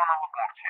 района Удмуртии.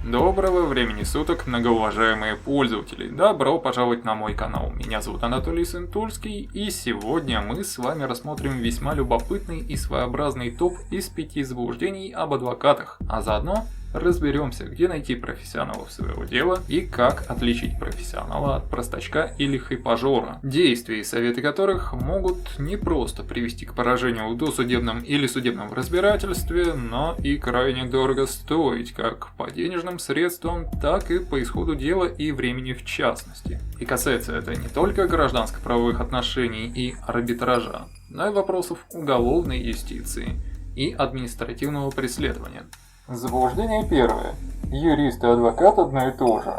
Доброго времени суток, многоуважаемые пользователи! Добро пожаловать на мой канал. Меня зовут Анатолий Сентульский, и сегодня мы с вами рассмотрим весьма любопытный и своеобразный топ из 5 заблуждений об адвокатах, а заодно разберемся, где найти профессионалов своего дела и как отличить профессионала от простачка или хайпажора, действия и советы которых могут не просто привести к поражению в досудебном или судебном разбирательстве, но и крайне дорого стоить как по денежным средствам, так и по исходу дела и времени в частности. И касается это не только гражданско-правовых отношений и арбитража, но и вопросов уголовной юстиции и административного преследования. Заблуждение первое. Юрист и адвокат одно и то же.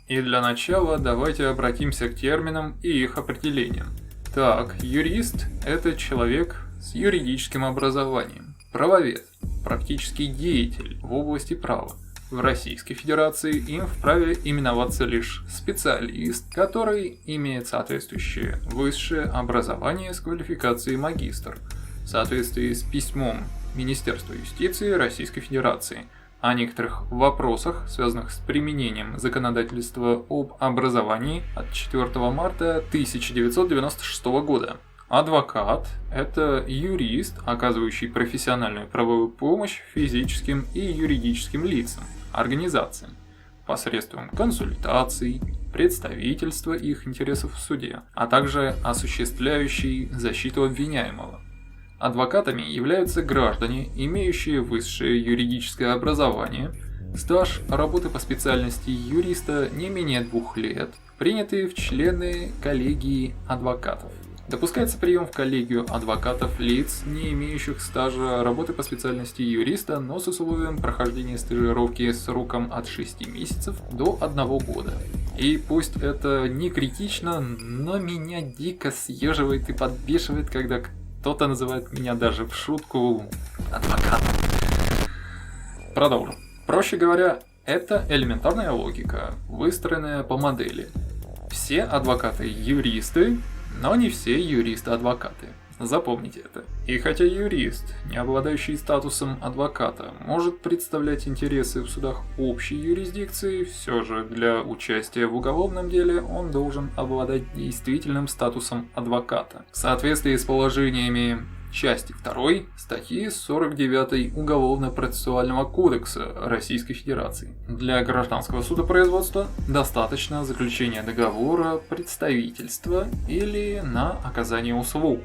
И для начала давайте обратимся к терминам и их определениям. Так, юрист – это человек с юридическим образованием, правовед, практический деятель в области права. В Российской Федерации им вправе именоваться лишь специалист, который имеет соответствующее высшее образование с квалификацией магистр, в соответствии с письмом Министерства юстиции Российской Федерации о некоторых вопросах, связанных с применением законодательства об образовании от 4 марта 1996 года. Адвокат – это юрист, оказывающий профессиональную правовую помощь физическим и юридическим лицам, организациям, посредством консультаций, представительства их интересов в суде, а также осуществляющий защиту обвиняемого. Адвокатами являются граждане, имеющие высшее юридическое образование, стаж работы по специальности юриста не менее 2 лет, принятые в члены коллегии адвокатов. Допускается прием в коллегию адвокатов лиц, не имеющих стажа работы по специальности юриста, но с условием прохождения стажировки сроком от 6 месяцев до 1 года. И пусть это не критично, но меня дико съеживает и подбешивает, когда кто-то называет меня даже в шутку адвокатом. Продолжим. Проще говоря, это элементарная логика, выстроенная по модели. Все адвокаты юристы, но не все юристы-адвокаты. Запомните это. И хотя юрист, не обладающий статусом адвоката, может представлять интересы в судах общей юрисдикции, все же для участия в уголовном деле он должен обладать действительным статусом адвоката. В соответствии с положениями части 2 статьи 49 Уголовно-процессуального кодекса Российской Федерации. Для гражданского судопроизводства достаточно заключения договора, представительства или на оказание услуг.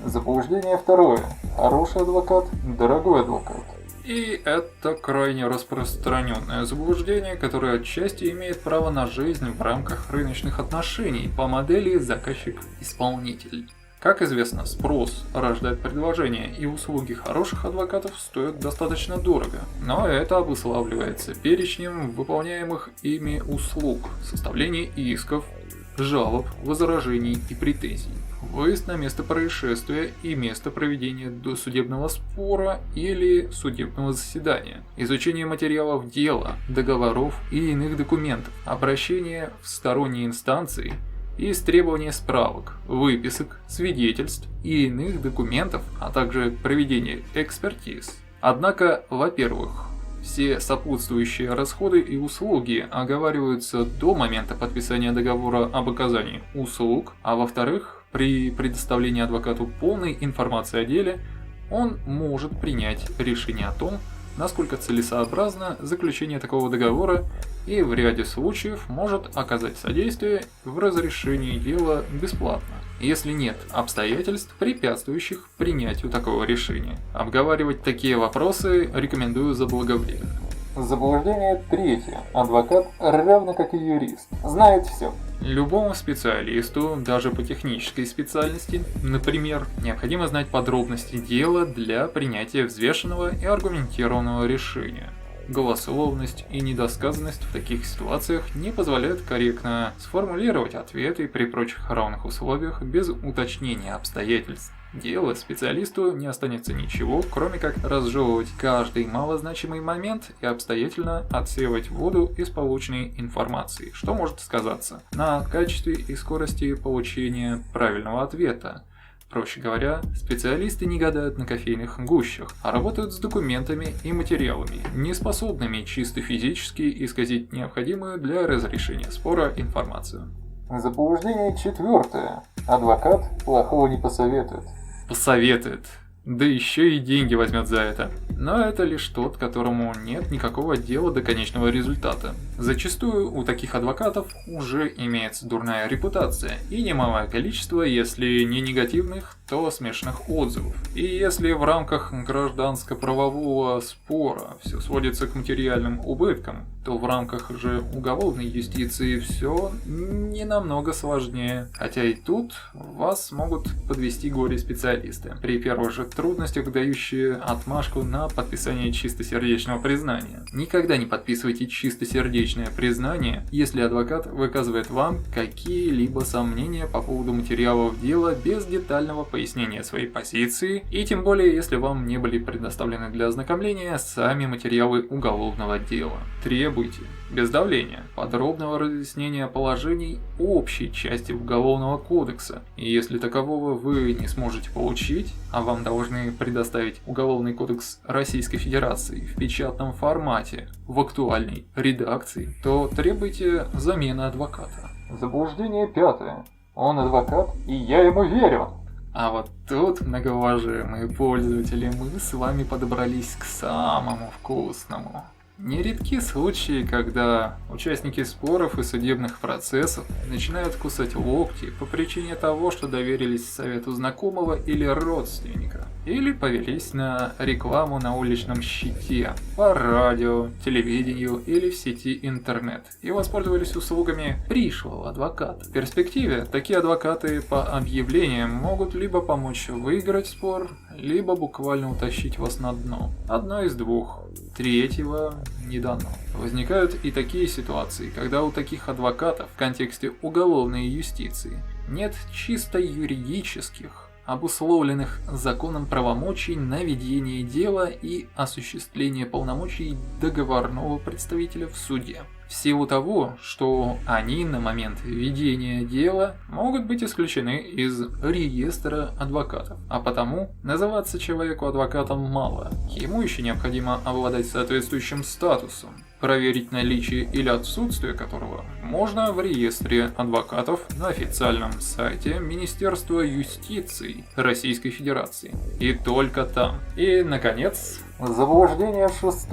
Заблуждение второе. Хороший адвокат, дорогой адвокат. И это крайне распространенное заблуждение, которое отчасти имеет право на жизнь в рамках рыночных отношений по модели заказчик-исполнитель. Как известно, спрос рождает предложение, и услуги хороших адвокатов стоят достаточно дорого. Но это обуславливается перечнем выполняемых ими услуг, составление исков, жалоб, возражений и претензий, выезд на место происшествия и место проведения досудебного спора или судебного заседания, изучение материалов дела, договоров и иных документов, обращение в сторонние инстанции и требование справок, выписок, свидетельств и иных документов, а также проведение экспертиз. Однако, во-первых, все сопутствующие расходы и услуги оговариваются до момента подписания договора об оказании услуг, а во-вторых, при предоставлении адвокату полной информации о деле, он может принять решение о том, насколько целесообразно заключение такого договора и в ряде случаев может оказать содействие в разрешении дела бесплатно, если нет обстоятельств, препятствующих принятию такого решения. Обговаривать такие вопросы рекомендую заблаговременно. Заблуждение третье. Адвокат, равно как и юрист, знает все. Любому специалисту, даже по технической специальности, например, необходимо знать подробности дела для принятия взвешенного и аргументированного решения. голословность и недосказанность в таких ситуациях не позволяют корректно сформулировать ответы при прочих равных условиях без уточнения обстоятельств дела. Специалисту не останется ничего, кроме как разжевывать каждый малозначимый момент и обстоятельно отсеивать воду из полученной информации, что может сказаться на качестве и скорости получения правильного ответа. Проще говоря, специалисты не гадают на кофейных гущах, а работают с документами и материалами, не способными чисто физически исказить необходимую для разрешения спора информацию. Заблуждение 4. Адвокат плохого не посоветует. Посоветует. Да еще и деньги возьмет за это. Но это лишь тот, которому нет никакого дела до конечного результата. Зачастую у таких адвокатов уже имеется дурная репутация и немалое количество, если не негативных, то смешанных отзывов. И если в рамках гражданско-правового спора все сводится к материальным убыткам, то в рамках же уголовной юстиции все не намного сложнее. Хотя и тут вас могут подвести горе-специалисты, при первых же трудностях дающие отмашку на подписание чистосердечного признания. Никогда не подписывайте чистосердечное признание, если адвокат выказывает вам какие-либо сомнения по поводу материалов дела без детального пояснения своей позиции, и тем более, если вам не были предоставлены для ознакомления сами материалы уголовного дела. Требуйте, без давления, подробного разъяснения положений общей части Уголовного кодекса, и если такового вы не сможете получить, а вам должны предоставить Уголовный кодекс Российской Федерации в печатном формате, в актуальной редакции, то требуйте замены адвоката. Заблуждение 5. Он адвокат, и я ему верю. А вот тут, многоуважаемые пользователи, мы с вами подобрались к самому вкусному. Нередки случаи, когда участники споров и судебных процессов начинают кусать локти по причине того, что доверились совету знакомого или родственника, или повелись на рекламу на уличном щите, по радио, телевидению или в сети интернет, и воспользовались услугами пришлого адвоката. В перспективе такие адвокаты по объявлениям могут либо помочь выиграть спор, либо буквально утащить вас на дно. Одно из двух. Третьего не дано. Возникают и такие ситуации, когда у таких адвокатов в контексте уголовной юстиции нет чисто юридических, обусловленных законом правомочий на ведение дела и осуществление полномочий договорного представителя в суде. В силу того, что они на момент ведения дела могут быть исключены из реестра адвокатов, а потому называться человеку адвокатом мало. Ему еще необходимо обладать соответствующим статусом, проверить наличие или отсутствие которого можно в реестре адвокатов на официальном сайте Министерства юстиции Российской Федерации. И только там. И, наконец, Заблуждение 6.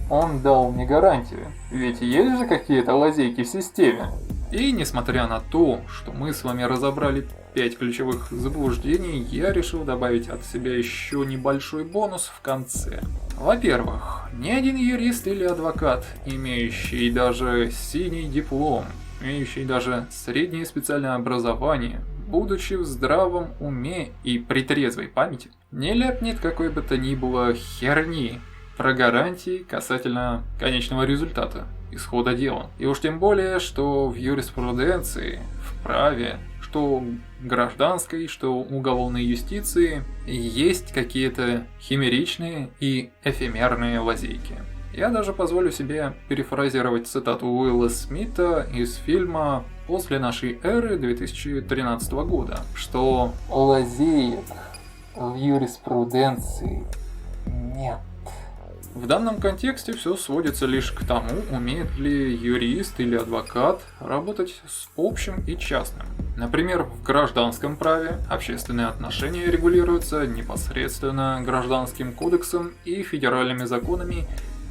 Он дал мне гарантию. Ведь есть же какие-то лазейки в системе. И несмотря на то, что мы с вами разобрали 5 ключевых заблуждений, я решил добавить от себя еще небольшой бонус в конце. Во-первых, ни один юрист или адвокат, имеющий даже синий диплом, имеющий даже среднее специальное образование, будучи в здравом уме и при трезвой памяти, не ляпнет какой бы то ни было херни про гарантии касательно конечного результата, исхода дела. И уж тем более, что в юриспруденции, в праве, что гражданской, что уголовной юстиции есть какие-то химеричные и эфемерные лазейки. Я даже позволю себе перефразировать цитату Уилла Смита из фильма «После нашей эры» 2013 года, что лазеек в юриспруденции нет. в данном контексте все сводится лишь к тому, умеет ли юрист или адвокат работать с общим и частным. Например, в гражданском праве общественные отношения регулируются непосредственно Гражданским кодексом и федеральными законами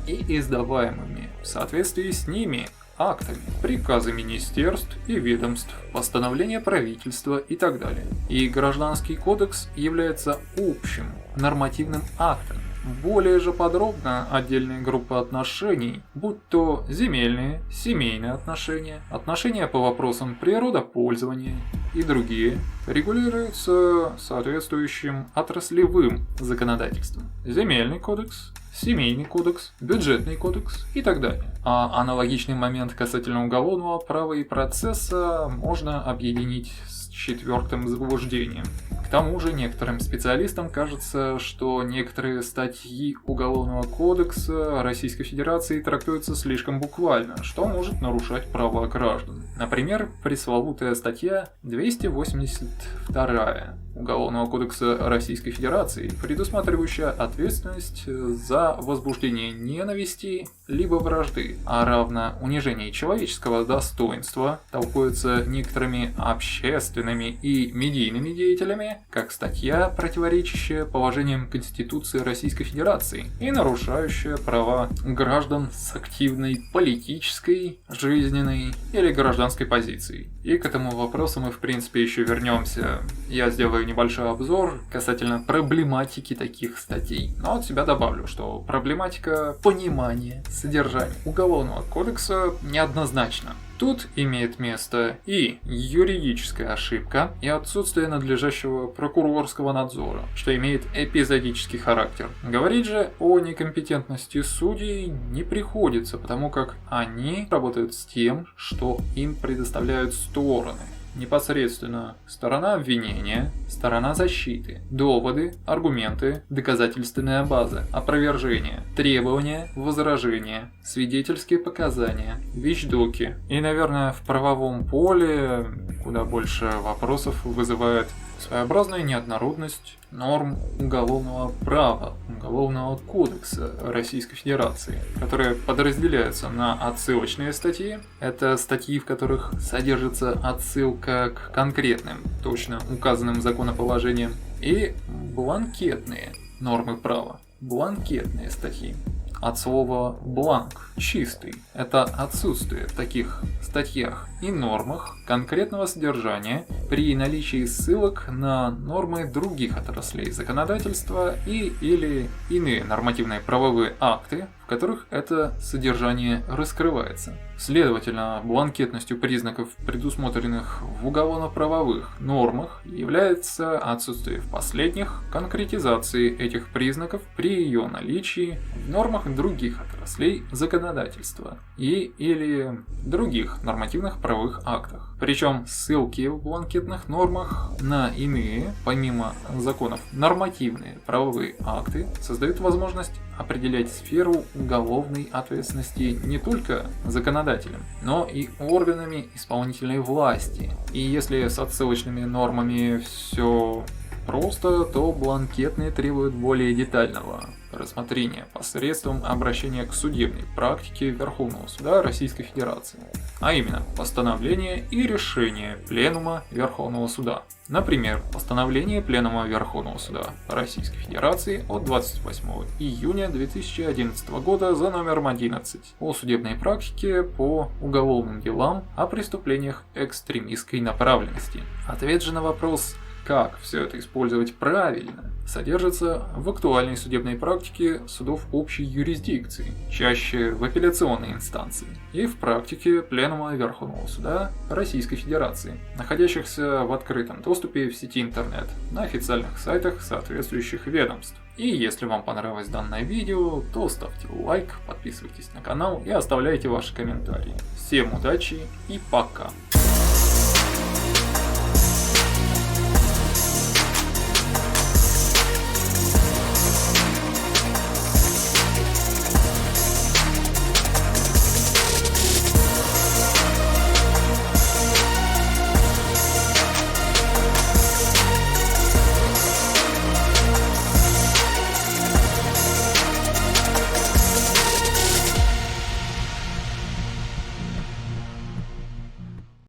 и издаваемыми в соответствии с ними актами, приказы министерств и ведомств, постановления правительства и так далее. И Гражданский кодекс является общим нормативным актом. Более же подробно отдельные группы отношений, будь то земельные, семейные отношения, отношения по вопросам природопользования и другие, регулируются соответствующим отраслевым законодательством. Земельный кодекс Семейный кодекс, бюджетный кодекс и так далее. А аналогичный момент касательно уголовного права и процесса можно объединить с четвертым заблуждением. К тому же некоторым специалистам кажется, что некоторые статьи Уголовного кодекса Российской Федерации трактуются слишком буквально, что может нарушать права граждан. Например, пресловутая статья 282 Уголовного кодекса Российской Федерации, предусматривающая ответственность за возбуждение ненависти либо вражды, а равно унижение человеческого достоинства, толкуется некоторыми общественными и медийными деятелями, как статья, противоречащая положениям Конституции Российской Федерации и нарушающая права граждан с активной политической, жизненной или гражданской позицией. И к этому вопросу мы в принципе еще вернемся. Я сделаю небольшой обзор касательно проблематики таких статей. Но от себя добавлю, что проблематика понимания содержания Уголовного кодекса неоднозначна. Тут имеет место и юридическая ошибка, и отсутствие надлежащего прокурорского надзора, что имеет эпизодический характер. Говорить же о некомпетентности судей не приходится, потому как они работают с тем, что им предоставляют стороны. Непосредственно сторона обвинения, сторона защиты, доводы, аргументы, доказательственная база, опровержение, требования, возражения, свидетельские показания, вещдоки. И, наверное, в правовом поле куда больше вопросов вызывает своеобразная неоднородность норм уголовного права, Уголовного кодекса Российской Федерации, которые подразделяются на отсылочные статьи. Это статьи, в которых содержится отсылка к конкретным, точно указанным законоположениям, и бланкетные нормы права, бланкетные статьи. От слова «бланк» – «чистый». Это отсутствие в таких статьях и нормах конкретного содержания при наличии ссылок на нормы других отраслей законодательства и или иные нормативные правовые акты, в которых это содержание раскрывается. Следовательно, бланкетностью признаков, предусмотренных в уголовно-правовых нормах, является отсутствие в последних конкретизации этих признаков при ее наличии в нормах других отраслей законодательства и или других нормативных правовых актах. Причем ссылки в бланкетных нормах на иные, помимо законов, нормативные правовые акты создают возможность определять сферу уголовной ответственности не только законодателем, но и органами исполнительной власти. И если с отсылочными нормами все просто, то бланкетные требуют более детального рассмотрения посредством обращения к судебной практике Верховного Суда Российской Федерации, а именно постановление и решение Пленума Верховного Суда. Например, постановление Пленума Верховного Суда Российской Федерации от 28 июня 2011 года за номером 11 о судебной практике по уголовным делам о преступлениях экстремистской направленности. Ответ же на вопрос, как все это использовать правильно, содержится в актуальной судебной практике судов общей юрисдикции, чаще в апелляционной инстанции, и в практике Пленума Верховного Суда Российской Федерации, находящихся в открытом доступе в сети интернет на официальных сайтах соответствующих ведомств. И если вам понравилось данное видео, то ставьте лайк, подписывайтесь на канал и оставляйте ваши комментарии. Всем удачи и пока!